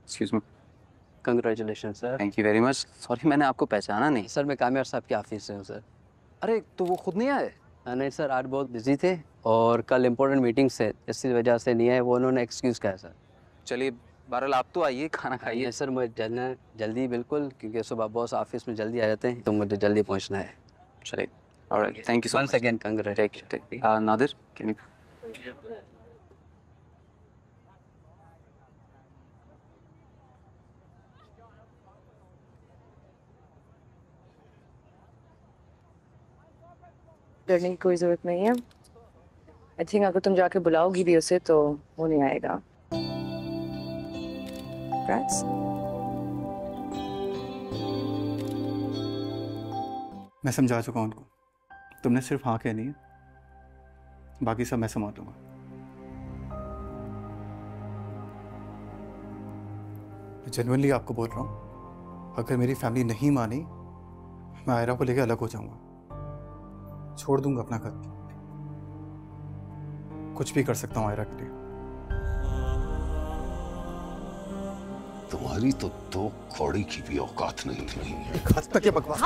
Excuse me. Congratulation sir. Thank you very much. Sorry मैंने आपको पहचाना नहीं। सर मैं कामियार साहब के ऑफिस से हूँ सर। अरे तो वो खुद नहीं आए? नहीं सर, आज बहुत बिजी थे और कल इम्पोर्टेंट मीटिंग्स है, इसी वजह से नहीं आए। वो उन्होंने एक्सक्यूज़ कहा सर। चलिए बहरहाल आप तो आइए, खाना खाइए। नहीं सर, मुझे जल्दी बिल्कुल, क्योंकि सुबह बॉस ऑफिस में जल्दी आ जाते हैं, तो मुझे जल्दी पहुँचना है। चलिए। Alright, thank you so once much. Again take take Nadir can you. डरने की कोई जरूरत नहीं है। आई थिंक अगर तुम जाके बुलाओगी भी उसे तो वो नहीं आएगा। Congrats. मैं समझा चुका हूं उनको। तुमने सिर्फ हाँ कहनी है, बाकी सब मैं संभाल लूंगा। मैं जेन्युइनली आपको बोल रहा हूँ, अगर मेरी फैमिली नहीं मानी मैं आयरा को लेकर अलग हो जाऊंगा, छोड़ दूंगा अपना घर। कुछ भी कर सकता हूँ आयरा के लिए। तुम्हारी तो दो कौड़ी की भी औकात नहीं है। एक हद तक ये बकवास।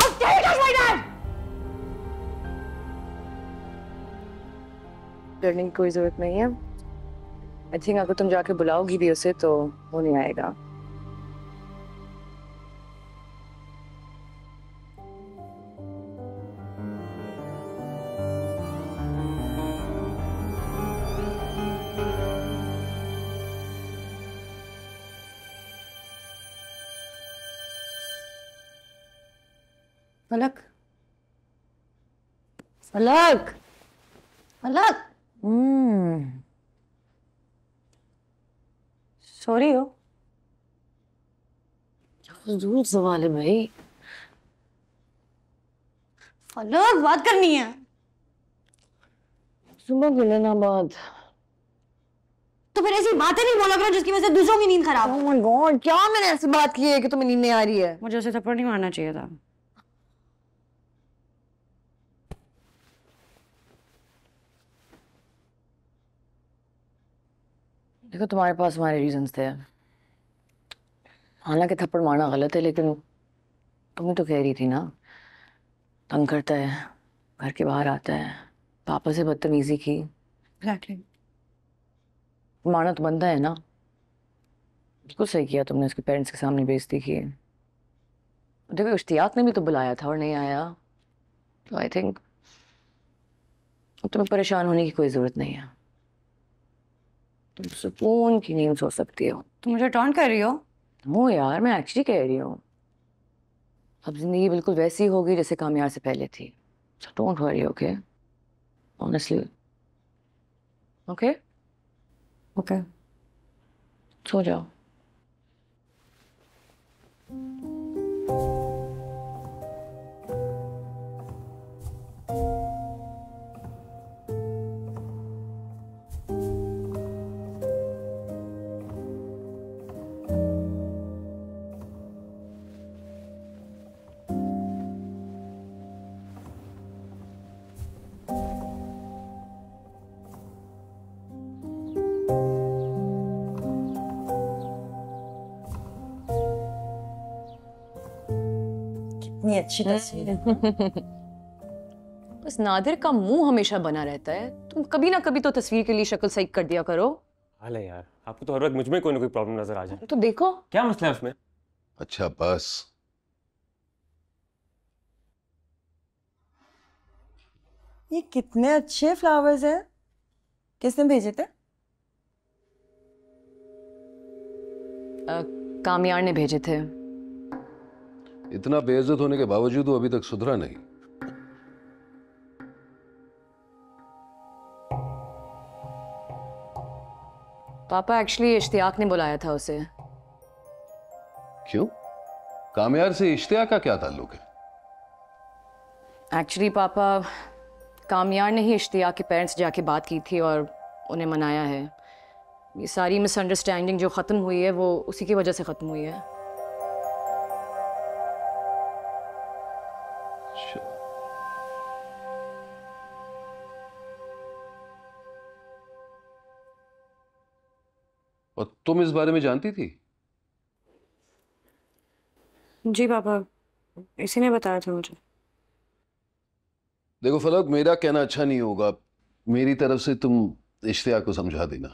डरने की कोई जरूरत नहीं है। आई थिंक अगर तुम जाके बुलाओगी भी उसे तो वो नहीं आएगा। फलक, फलक, फलक। सॉरी हो। जरूर सवाल है भाई। फलक, बात करनी है। सुबह के लेना बात। तो फिर ऐसी बातें नहीं बोला करो जिसकी वजह से दूसरों की नींद खराब। ओह माय गॉड, क्या मैंने ऐसी बात की है कि तुम्हें नींद नहीं आ रही है? मुझे उसे थप्पड़ नहीं मारना चाहिए था। देखो, तुम्हारे पास हमारे रीजंस थे। हालांकि थप्पड़ मारना गलत है, लेकिन तुम ही तो कह रही थी ना, तंग करता है, घर के बाहर आता है, पापा से बदतमीजी की। एग्जैक्टली। मारना तो बनता है ना। बिल्कुल सही किया तुमने, उसके पेरेंट्स के सामने बेइज्जती की। देखो, इश्तियाक ने भी तो बुलाया था और नहीं आया, तो आई थिंक तुम्हें परेशान होने की कोई जरूरत नहीं है। तुम सुकून की नींद सो सकती हो। तुम मुझे टॉन्ट कर रही हो? वो यार, मैं एक्चुअली कह रही हूँ, अब जिंदगी बिल्कुल वैसी होगी जैसे कामयाब से पहले थी। So don't worry, okay? Honestly. Okay? Okay. सो जाओ। इतनी अच्छी तस्वीर। बस नादिर का मुंह हमेशा बना रहता है। तुम कभी ना कभी तो तस्वीर के लिए शक्ल सही कर दिया करो। हाल है यार, आपको तो हर वक्त मुझ में कोई ना कोई प्रॉब्लम नजर आ जाए। तो देखो, क्या मसला है उसमें? अच्छा बस। ये कितने अच्छे फ्लावर्स हैं। किसने भेजे थे? कामयार ने भेजे थे। इतना बेइज्जत होने के बावजूद वो अभी तक सुधरा नहीं। पापा, एक्चुअली इश्तियाक ने बुलाया था उसे। क्यों? कामयार से इश्तिया का क्या ताल्लुक है? एक्चुअली पापा, कामयार ने ही इश्तियाक के पेरेंट्स जाके बात की थी और उन्हें मनाया है। ये सारी मिसअंडरस्टैंडिंग जो ख़त्म हुई है वो उसी की वजह से ख़त्म हुई है। और तुम इस बारे में जानती थी? जी पापा, इसी ने बताया था मुझे। देखो फलक, मेरा कहना अच्छा नहीं होगा। मेरी तरफ से तुम इश्तियाक को समझा देना,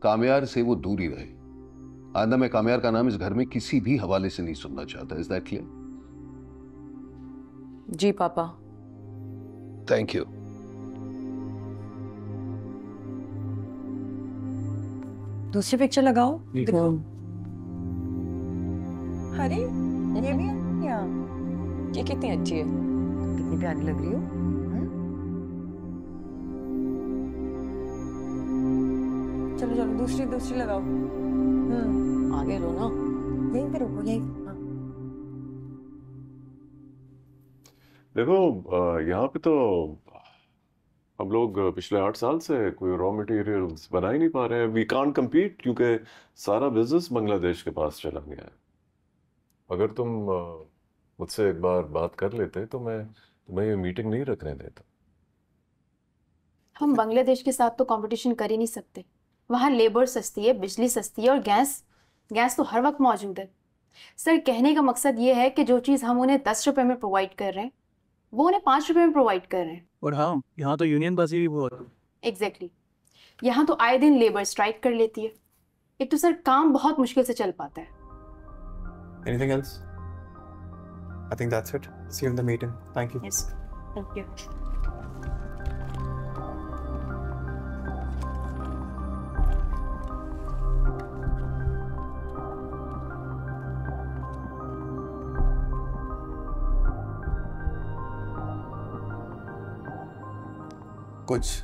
कामयार से वो दूर ही रहे। आइंदा मैं कामयार का नाम इस घर में किसी भी हवाले से नहीं सुनना चाहता। Is that clear? जी पापा। Thank you. दूसरी पिक्चर लगाओ। दिखाओ। अरे ये भी है क्या? ये कितनी अच्छी है, कितनी प्यारी लग रही हो। चलो चलो दूसरी लगाओ। आगे लो ना। यहीं पे रुको, यहीं। हाँ। देखो यहाँ पे तो हम लोग पिछले 8 साल से कोई रॉ मटेरियल्स बना ही नहीं पा रहे हैं। वी कांट कम्पीट क्योंकि सारा बिजनेस बांग्लादेश के पास चला गया है। अगर तुम मुझसे एक बार बात कर लेते तो मैं तुम्हें ये मीटिंग नहीं रखने देता। हम बांग्लादेश के साथ तो कंपटीशन कर ही नहीं सकते। वहाँ लेबर सस्ती है, बिजली सस्ती है और गैस तो हर वक्त मौजूद है। सर, कहने का मकसद ये है कि जो चीज़ हम उन्हें 10 रुपए में प्रोवाइड कर रहे हैं वो उन्हें 5 रुपए में प्रोवाइड कर रहे हैं। और हाँ, यहाँ तो यूनियन बाजी भी बहुत। एग्जैक्टली। यहाँ तो आए दिन लेबर स्ट्राइक कर लेती है। एक तो सर काम बहुत मुश्किल से चल पाता है। Anything else? I think that's it. See you in the meeting. Thank you. Yes. Thank you. कुछ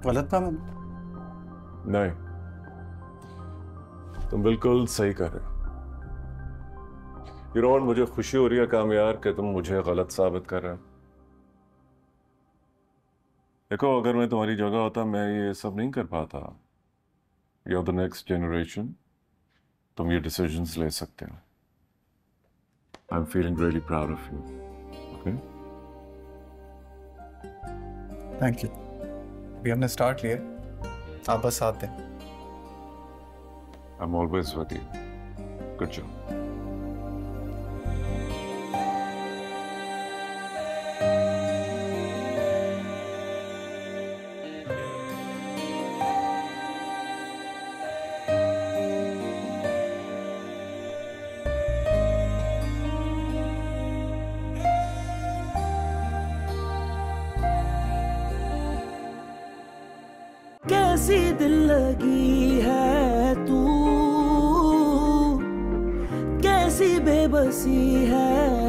गलत था मैंने? नहीं, तुम बिल्कुल सही कर रहे हो। यूरोन, मुझे खुशी हो रही है कामयार कि तुम मुझे गलत साबित कर रहे हो। देखो, अगर मैं तुम्हारी जगह होता मैं ये सब नहीं कर पाता। You are the next generation, तुम ये डिसीजंस ले सकते हो। I am feeling really proud of you. Okay, thank you. अभी हमने स्टार्ट लिया, आप बस साथ दें। I am always with you. Good job. कैसी दिल लगी है तू, कैसी बेबसी है